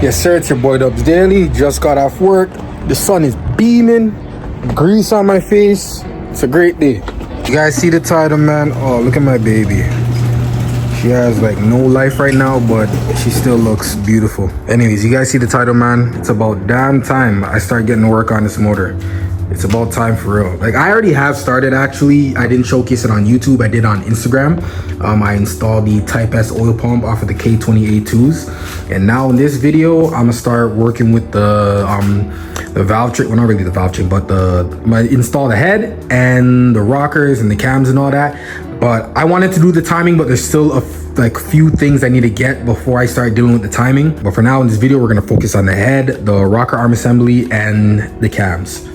Yes sir, it's your boy Dubs Daily. Just got off work. The sun is beaming. Grease on my face. It's a great day. You guys see the title, man? Oh, look at my baby. She has like no life right now, but she still looks beautiful. Anyways, you guys see the title, man? It's about damn time I start getting to work on this motor. It's about time for real. Like, I already have started actually. I didn't showcase it on YouTube. I did on Instagram. I installed the Type S oil pump off of the K24s. And now in this video, I'm gonna start working with the valve train. Well, not really the valve train, but install the head and the rockers and the cams and all that. But I wanted to do the timing, but there's still a few things I need to get before I start dealing with the timing. But for now in this video, we're gonna focus on the head, the rocker arm assembly, and the cams.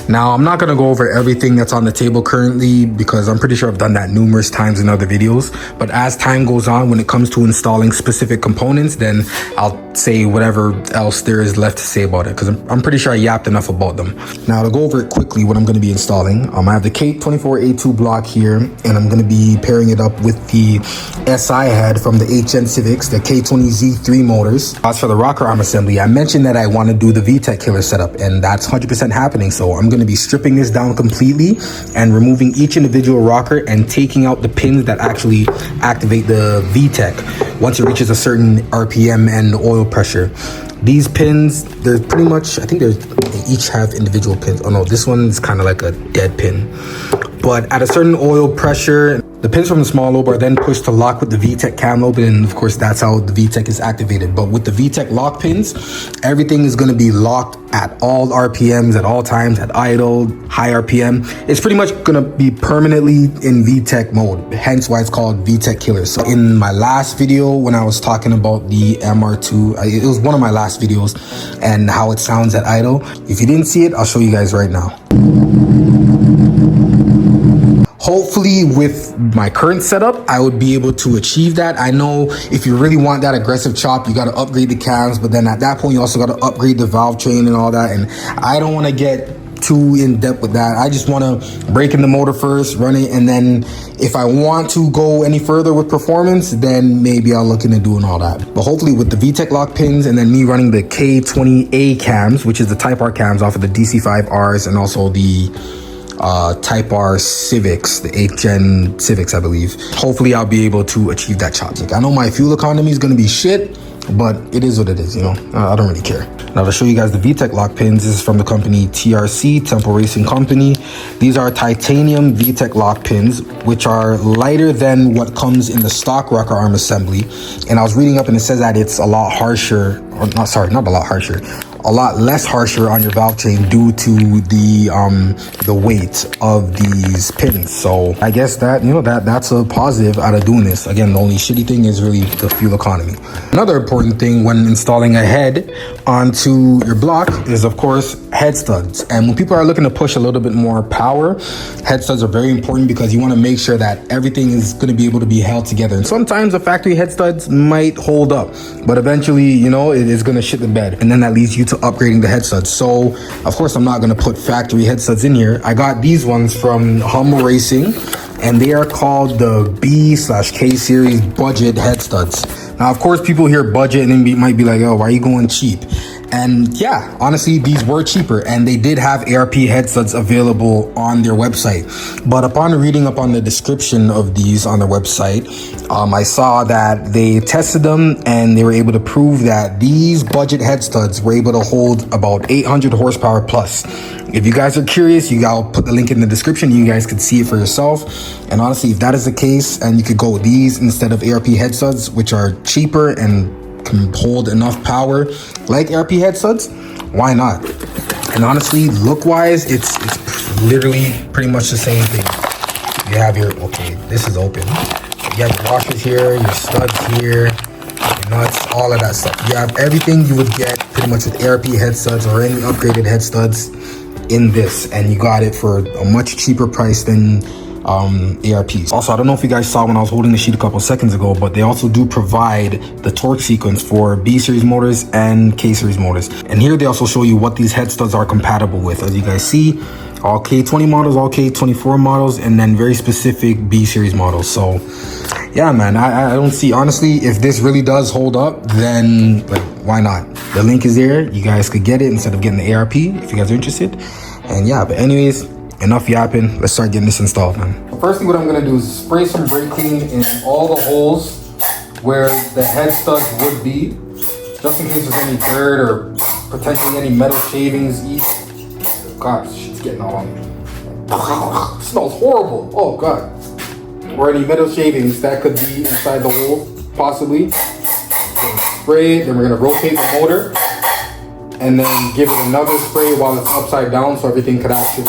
Now, I'm not gonna go over everything that's on the table currently because I'm pretty sure I've done that numerous times in other videos. But as time goes on, when it comes to installing specific components, then I'll say whatever else there is left to say about it because I'm pretty sure I yapped enough about them. Now, to go over it quickly, what I'm gonna be installing, I have the K24 block here, and I'm gonna be pairing it up with the SI head from the HN Civics, the K20Z3 motors. As for the rocker arm assembly, I mentioned that I want to do the Vtec killer setup, and that's 100% happening. So I'm going to be stripping this down completely and removing each individual rocker and taking out the pins that actually activate the Vtec once it reaches a certain RPM and oil pressure. These pins, they're pretty much, I think they each have individual pins. Oh no, this one's kind of like a dead pin. But at a certain oil pressure, the pins from the small lobe are then pushed to lock with the Vtec cam lobe, and of course that's how the Vtec is activated. But with the Vtec lock pins, everything is going to be locked at all RPMs, at all times, at idle, high RPM. It's pretty much going to be permanently in Vtec mode, hence why it's called Vtec Killer. So in my last video, when I was talking about the MR2, it was one of my last videos, and how it sounds at idle. If you didn't see it, I'll show you guys right now. Hopefully with my current setup, I would be able to achieve that. I know if you really want that aggressive chop, you got to upgrade the cams, but then at that point, you also got to upgrade the valve train and all that. And I don't want to get too in depth with that. I just want to break in the motor first, run it, and then if I want to go any further with performance, then maybe I'll look into doing all that. But hopefully with the Vtec lock pins and then me running the K20A cams, which is the Type R cams off of the DC5Rs, and also the Type R Civics, the 8th gen Civics, I believe. Hopefully I'll be able to achieve that chopstick. I know my fuel economy is going to be shit, but it is what it is, you know. I don't really care. Now to show you guys the Vtec lock pins, this is from the company TRC, Temple Racing Company. These are titanium Vtec lock pins, which are lighter than what comes in the stock rocker arm assembly. And I was reading up and it says that it's a lot harsher, or not, sorry, not a lot harsher, a lot less harsher on your valve chain due to the weight of these pins. So I guess that, you know, that's a positive out of doing this. Again, the only shitty thing is really the fuel economy. Another important thing when installing a head onto your block is, of course, head studs. And when people are looking to push a little bit more power, head studs are very important because you want to make sure that everything is going to be able to be held together. And sometimes the factory head studs might hold up, but eventually, you know, it is going to shit the bed. And then that leads you to upgrading the head studs. So of course I'm not going to put factory head studs in here. I got these ones from Humble Racing, and they are called the B/K series budget head studs. Now of course people hear budget and then might be like, oh, why are you going cheap? And yeah, honestly, these were cheaper, and they did have ARP head studs available on their website. But upon reading up on the description of these on their website, I saw that they tested them and they were able to prove that these budget head studs were able to hold about 800 horsepower plus. If you guys are curious, I'll put the link in the description. You guys can see it for yourself. And honestly, if that is the case, and you could go with these instead of ARP head studs, which are cheaper and can hold enough power like ARP head studs, why not? And honestly, look wise, it's literally pretty much the same thing. You have your, okay, this is open. You have your washers here, your studs here, your nuts, all of that stuff. You have everything you would get pretty much with ARP head studs or any upgraded head studs in this, and you got it for a much cheaper price than ARPs. Also, I don't know if you guys saw when I was holding the sheet a couple seconds ago, but they also do provide the torque sequence for B series motors and K series motors. And here they also show you what these head studs are compatible with. As you guys see, all K20 models, all K24 models, and then very specific B series models. So yeah, man, I don't see, honestly, if this really does hold up, then like, why not? The link is there. You guys could get it instead of getting the ARP if you guys are interested. And yeah, but anyways, enough yapping. Let's start getting this installed, man. First thing what I'm gonna do is spray some brake clean in all the holes where the head studs would be, just in case there's any dirt or potentially any metal shavings. God, shit's getting all on me. It smells horrible. Oh God. Or any metal shavings that could be inside the hole, possibly. Spray it, then we're gonna rotate the motor and then give it another spray while it's upside down so everything could actually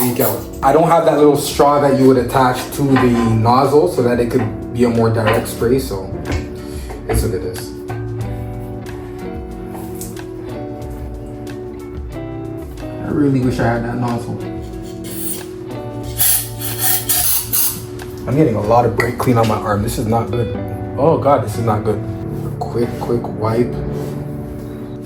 leak out. I don't have that little straw that you would attach to the nozzle so that it could be a more direct spray, so let's look at this. I really wish I had that nozzle. I'm getting a lot of brake clean on my arm. This is not good. Oh God, this is not good. Quick wipe.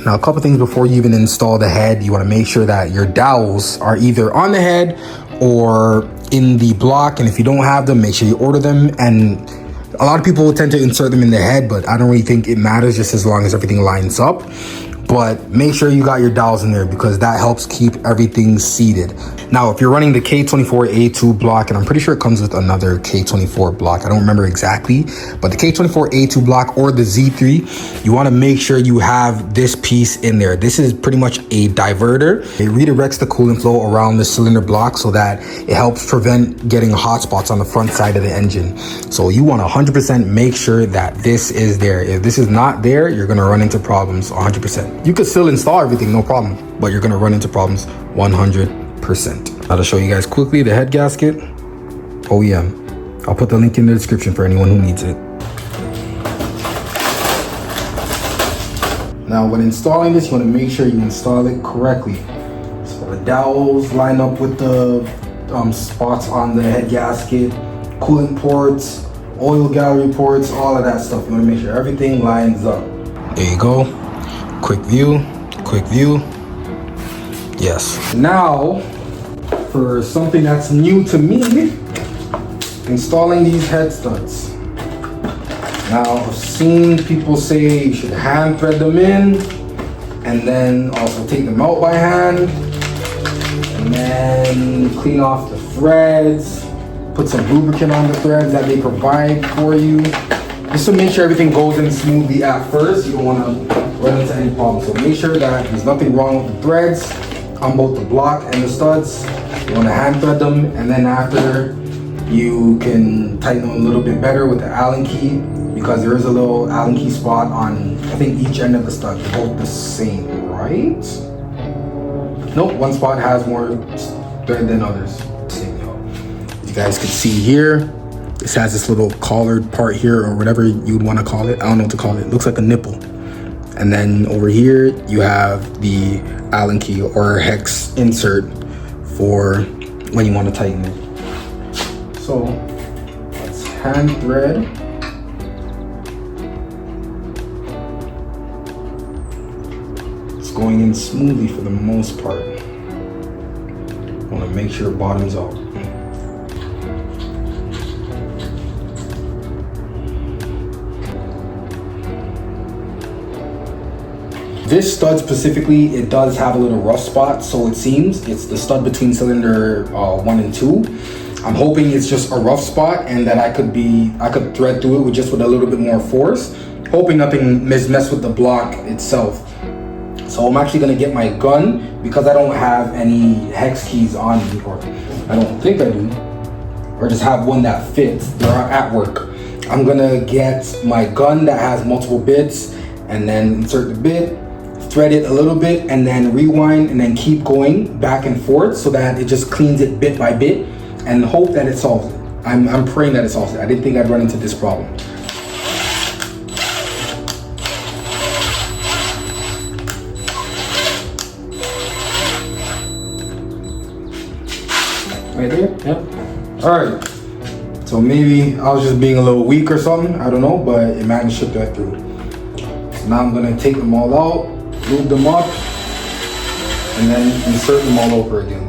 Now, a couple things before you even install the head. You want to make sure that your dowels are either on the head or in the block. And if you don't have them, make sure you order them. And a lot of people will tend to insert them in the head, but I don't really think it matters, just as long as everything lines up. But make sure you got your dowels in there because that helps keep everything seated. Now, if you're running the K24A2 block, and I'm pretty sure it comes with another K24 block, I don't remember exactly, but the K24A2 block or the Z3, you want to make sure you have this piece in there. This is pretty much a diverter. It redirects the coolant flow around the cylinder block so that it helps prevent getting hot spots on the front side of the engine. So you want to 100% make sure that this is there. If this is not there, you're going to run into problems 100%. You could still install everything, no problem, but you're going to run into problems 100%. Now, to show you guys quickly the head gasket, OEM. I'll put the link in the description for anyone who needs it. Now, when installing this, you want to make sure you install it correctly. So the dowels line up with the spots on the head gasket, coolant ports, oil gallery ports, all of that stuff. You want to make sure everything lines up. There you go. Quick view. Yes. Now, for something that's new to me, installing these head studs. Now, I've seen people say you should hand thread them in and then also take them out by hand and then clean off the threads, put some lubricant on the threads that they provide for you, just to make sure everything goes in smoothly at first. You don't want to run into any problems. So make sure that there's nothing wrong with the threads on both the block and the studs. You want to hand thread them, and then after you can tighten them a little bit better with the Allen key, because there is a little Allen key spot on, I think, each end of the stud. They're both the same, right? Nope, one spot has more thread than others. As you guys can see here, this has this little collared part here, or whatever you'd want to call it. I don't know what to call it. It looks like a nipple. And then over here, you have the Allen key or hex insert for when you want to tighten it. So let's hand thread. It's going in smoothly for the most part. I want to make sure it bottoms out. This stud specifically, it does have a little rough spot, so it seems. It's the stud between cylinder 1 and 2. I'm hoping it's just a rough spot and that I could thread through it with a little bit more force, hoping nothing mess with the block itself. So I'm actually gonna get my gun, because I don't have any hex keys on me, or I don't think I do, or just have one that fits. They're at work. I'm gonna get my gun that has multiple bits and then insert the bit, thread it a little bit, and then rewind, and then keep going back and forth so that it just cleans it bit by bit, and hope that it solves it. I'm praying that it solves it. I didn't think I'd run into this problem. Right there? Yeah. All right. So maybe I was just being a little weak or something. I don't know, but it managed to get through. So now I'm gonna take them all out, lube them up, and then insert them all over again.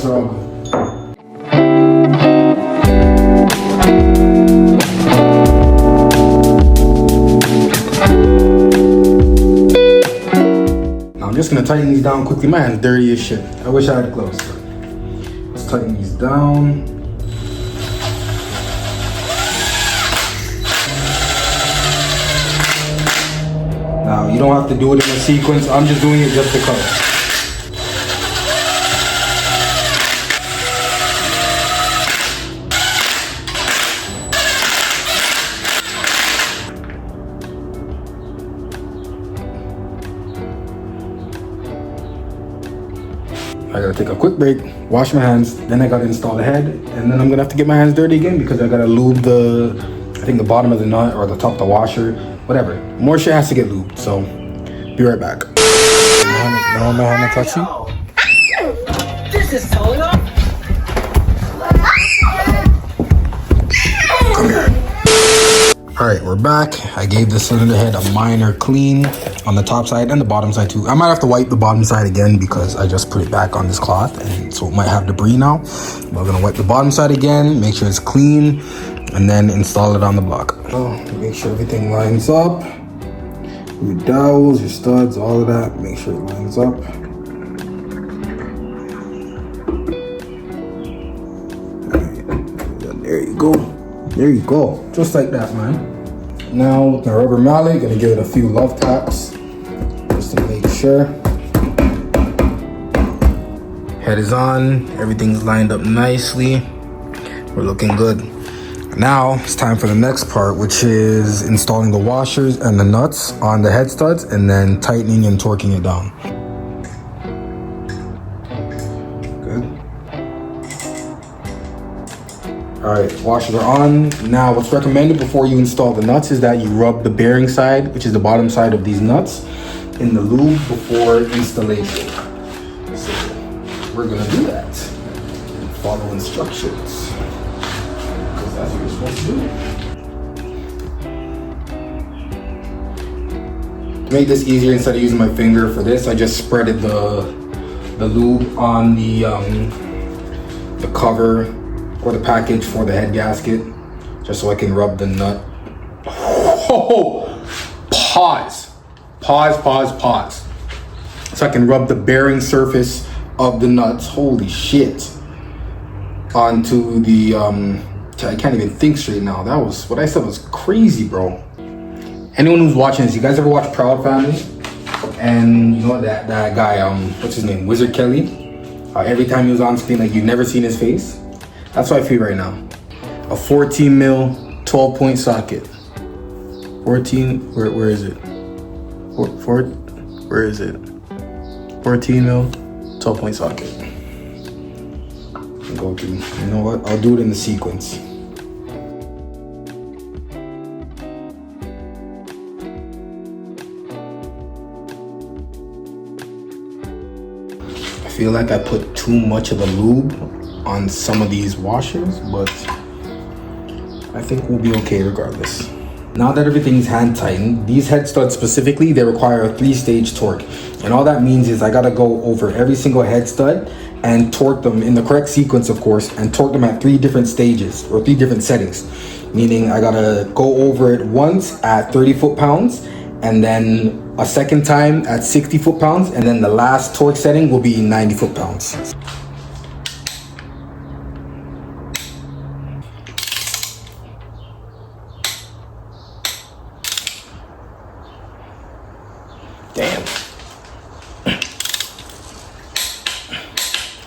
nuts are all good. Now I'm just gonna tighten these down quickly. My hand's dirty as shit. I wish I had gloves. Let's tighten these down. Now, you don't have to do it in a sequence. I'm just doing it just because. I gotta take a quick break, wash my hands, then I gotta install the head, and then I'm gonna have to get my hands dirty again because I gotta lube I think the bottom of the nut or the top of the washer, whatever. More shit has to get lubed, so be right back. You don't want my hand to touch you? This is totally off. Come here. All right, we're back. I gave the cylinder head a minor clean on the top side and the bottom side too. I might have to wipe the bottom side again because I just put it back on this cloth, and so it might have debris now. We're gonna wipe the bottom side again, make sure it's clean, and then install it on the block. Oh, make sure everything lines up. Your dowels, your studs, all of that, make sure it lines up. Right. There you go. There you go. Just like that, man. Now with my rubber mallet, gonna give it a few love taps just to make sure. Head is on, everything's lined up nicely. We're looking good. Now it's time for the next part, which is installing the washers and the nuts on the head studs and then tightening and torquing it down. Good. All right, washers are on. Now what's recommended before you install the nuts is that you rub the bearing side, which is the bottom side of these nuts, in the lube before installation. So we're gonna do that. Follow instructions. That's what you're supposed to do. To make this easier, instead of using my finger for this, I just spreaded the lube on the cover or the package for the head gasket, just so I can rub the nut. Oh, pause. So I can rub the bearing surface of the nuts. Holy shit. Onto the I can't even think straight now. That was what I said was crazy, bro. Anyone who's watching this, you guys ever watch Proud Family? And you know that guy, what's his name, Wizard Kelly? Every time he was on screen, like you've never seen his face. That's how I feel right now. A 14 mil 12-point socket. 14. Where is it? Where is it? 14 mil 12-point socket. Go through. You know what? I'll do it in the sequence. I feel like I put too much of the lube on some of these washers, but I think we'll be okay regardless. Now that everything's hand tightened, these head studs specifically, they require a 3-stage torque. And all that means is I gotta go over every single head stud and torque them in the correct sequence, of course, and torque them at 3 different stages or 3 different settings. Meaning I gotta go over it once at 30 foot-pounds, and then a second time at 60 foot-pounds, and then the last torque setting will be 90 foot-pounds. Damn.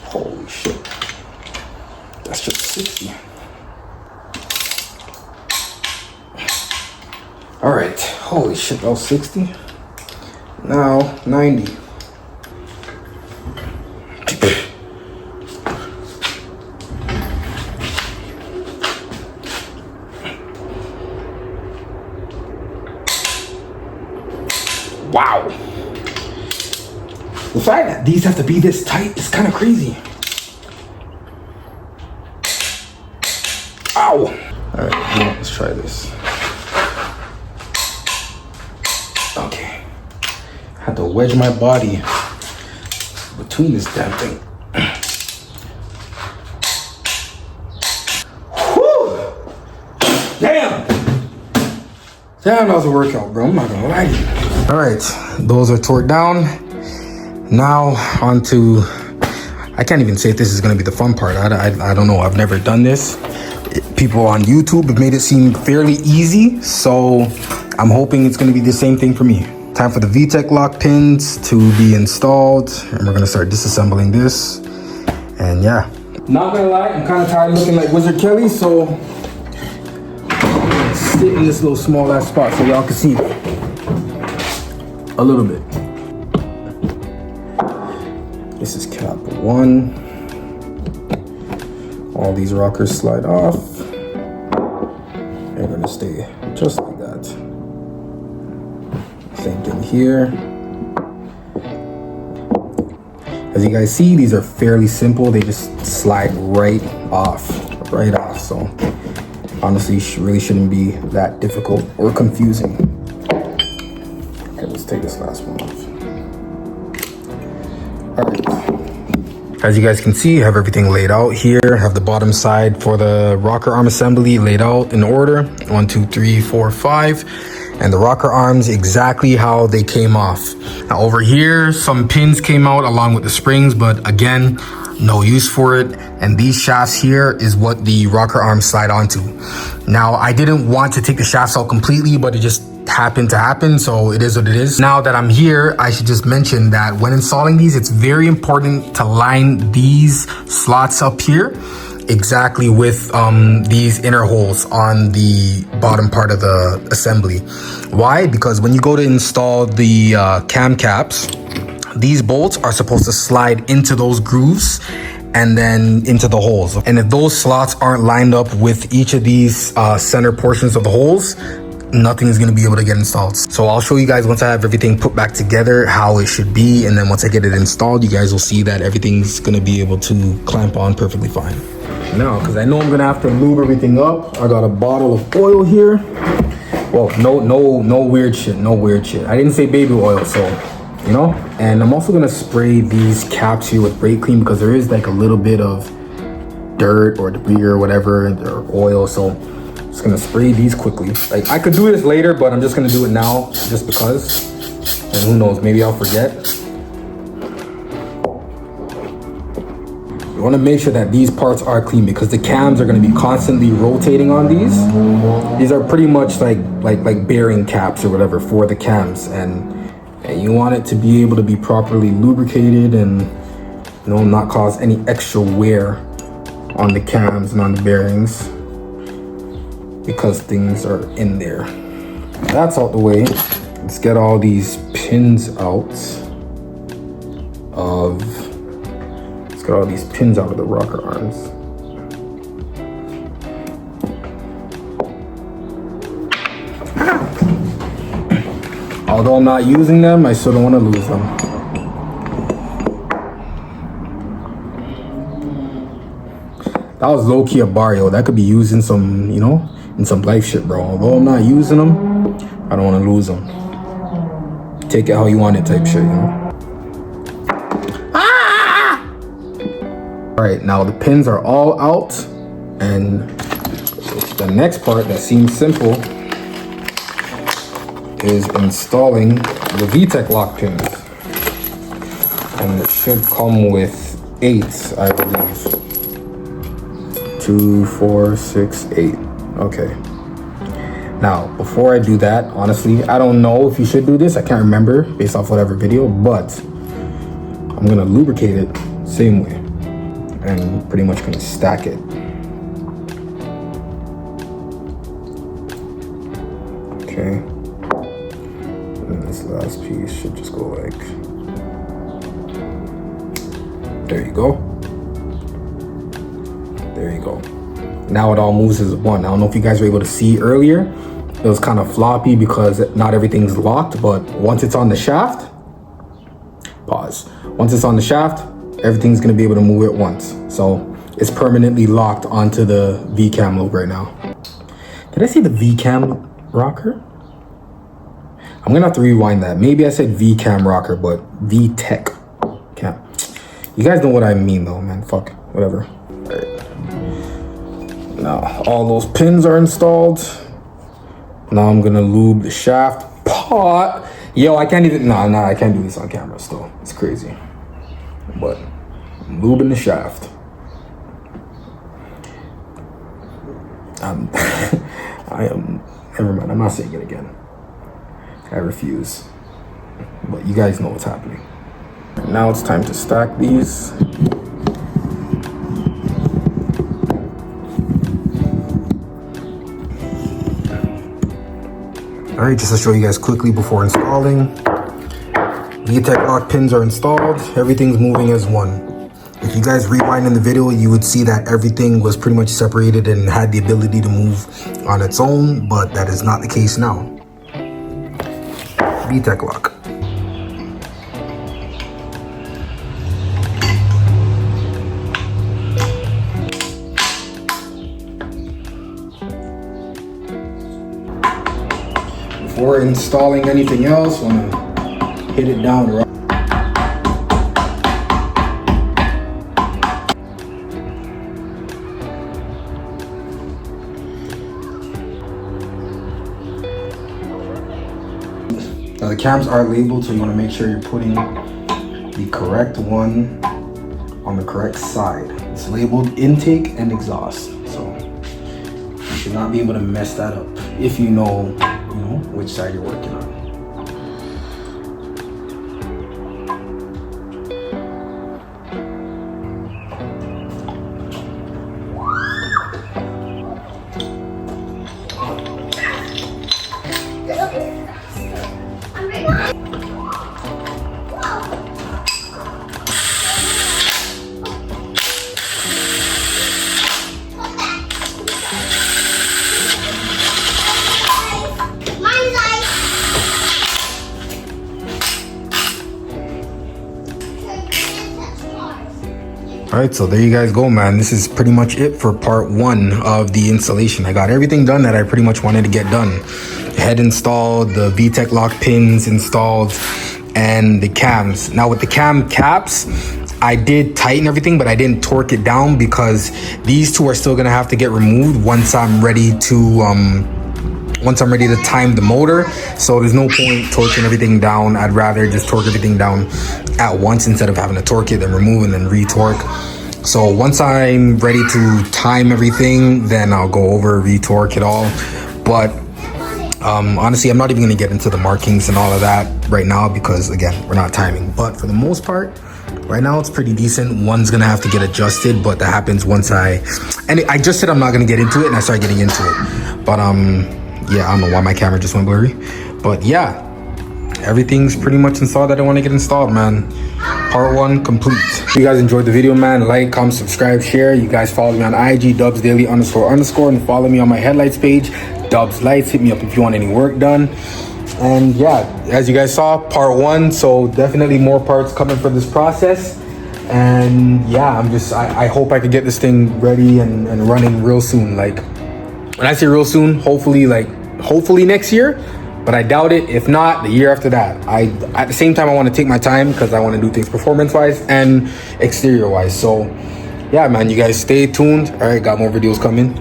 Holy shit. That's just 60. All right. Holy shit, that was 60. Now 90. Wow. The fact that these have to be this tight is kind of crazy. Ow. All right, let's try this. Okay. I had to wedge my body between this damn thing. Damn, that was a workout, bro. I'm not gonna lie to you. All right, those are torqued down. Now on to, I can't even say if this is gonna be the fun part. I don't know, I've never done this. People on YouTube have made it seem fairly easy, so I'm hoping it's gonna be the same thing for me. Time for the Vtec lock pins to be installed, and we're gonna start disassembling this. And yeah. Not gonna lie, I'm kind of tired of looking like Wizard Kelly, so sit in this little small ass spot so y'all can see a little bit. This is cap 1. All these rockers slide off. They're gonna stay just like that. Same thing here. As you guys see, these are fairly simple. They just slide right off. So honestly, really shouldn't be that difficult or confusing. Okay, let's take this last one off. All right. As you guys can see, I have everything laid out here. I have the bottom side for the rocker arm assembly laid out in order. 1, 2, 3, 4, 5. And the rocker arms exactly how they came off. Now over here, some pins came out along with the springs, but again, no use for it. And these shafts here is what the rocker arms slide onto. Now, I didn't want to take the shafts out completely, but it just happened to happen, so it is what it is. Now that I'm here, I should just mention that when installing these, it's very important to line these slots up here exactly with these inner holes on the bottom part of the assembly. Why? Because when you go to install the cam caps, these bolts are supposed to slide into those grooves and then into the holes. And if those slots aren't lined up with each of these center portions of the holes, nothing is going to be able to get installed. So I'll show you guys once I have everything put back together how it should be, and then once I get it installed, you guys will see that everything's going to be able to clamp on perfectly fine. Now, because I know I'm going to have to lube everything up, I got a bottle of oil here. Well, no weird shit, no weird shit. I didn't say baby oil, so you know. And I'm also going to spray these caps here with brake clean because there is like a little bit of dirt or debris or whatever or oil, so just gonna spray these quickly. Like, I could do this later, but I'm just gonna do it now just because. And who knows, maybe I'll forget. You wanna make sure that these parts are clean because the cams are gonna be constantly rotating on these. These are pretty much like bearing caps or whatever for the cams, and you want it to be able to be properly lubricated and, you know, not cause any extra wear on the cams and on the bearings, because things are in there. That's out the way. Let's get all these pins out of the rocker arms. Although I'm not using them, I still don't want to lose them. That was low-key a barrio. That could be used in some, you know, in some life shit, bro. Although I'm not using them, I don't want to lose them. Take it how you want it type shit, you know? Ah! All right, now the pins are all out, and the next part that seems simple is installing the Vtec lock pins. And it should come with 8, I believe. 2, 4, 6, 8. Okay. Now, before I do that, honestly, I don't know if you should do this. I can't remember based off whatever video, but I'm gonna lubricate it same way. And pretty much gonna stack it. Okay. And this last piece should just go like, there you go. There you go. Now it all moves as one. I don't know if you guys were able to see earlier. It was kind of floppy because not everything's locked, but once it's on the shaft, pause. Once it's on the shaft, everything's gonna be able to move at once. So it's permanently locked onto the V-cam loop right now. Did I say the V-cam rocker? I'm gonna have to rewind that. Maybe I said V-cam rocker, but Vtec cam. You guys know what I mean though, man. Fuck, whatever. All right. Now all those pins are installed. Now I'm gonna lube the shaft pot. Yo, I can't even, nah, I can't do this on camera still. It's crazy. But I'm lubing the shaft. Never mind, I'm not saying it again. I refuse. But you guys know what's happening. Now it's time to stack these. All right, just to show you guys quickly before installing. Vtec lock pins are installed. Everything's moving as one. If you guys rewind in the video, you would see that everything was pretty much separated and had the ability to move on its own, but that is not the case now. Vtec lock. Before installing anything else, want to hit it down right. Now the cams are labeled, so you want to make sure you're putting the correct one on the correct side. It's labeled intake and exhaust, so you should not be able to mess that up if you know which side you're working on. All right, so there you guys go, man. This is pretty much it for part one of the installation. I got everything done that I pretty much wanted to get done. Head installed, the Vtec lock pins installed, and the cams. Now with the cam caps, I did tighten everything, but I didn't torque it down because these two are still gonna have to get removed once I'm ready to time the motor. So there's no point torquing everything down. I'd rather just torque everything down at once instead of having to torque it, then remove and then re-torque. So once I'm ready to time everything, then I'll go over, re-torque it all. But honestly, I'm not even gonna get into the markings and all of that right now because again, we're not timing. But for the most part, right now it's pretty decent. One's gonna have to get adjusted, but that happens once I just said I'm not gonna get into it and I start getting into it. But yeah, I don't know why my camera just went blurry. But yeah, everything's pretty much installed that I want to get installed, man. Part one complete. If you guys enjoyed the video, man, like, comment, subscribe, share. You guys follow me on IG, Dubsdaily __ and follow me on my headlights page, Dubs Lights. Hit me up if you want any work done. And yeah, as you guys saw, part one, so definitely more parts coming for this process. And yeah, I hope I could get this thing ready and running real soon. Like, when I say real soon, hopefully next year, but I doubt it. If not, the year after that. At the same time, I want to take my time because I want to do things performance-wise and exterior-wise. So yeah, man, you guys stay tuned. All right, got more videos coming.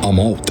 I'm out.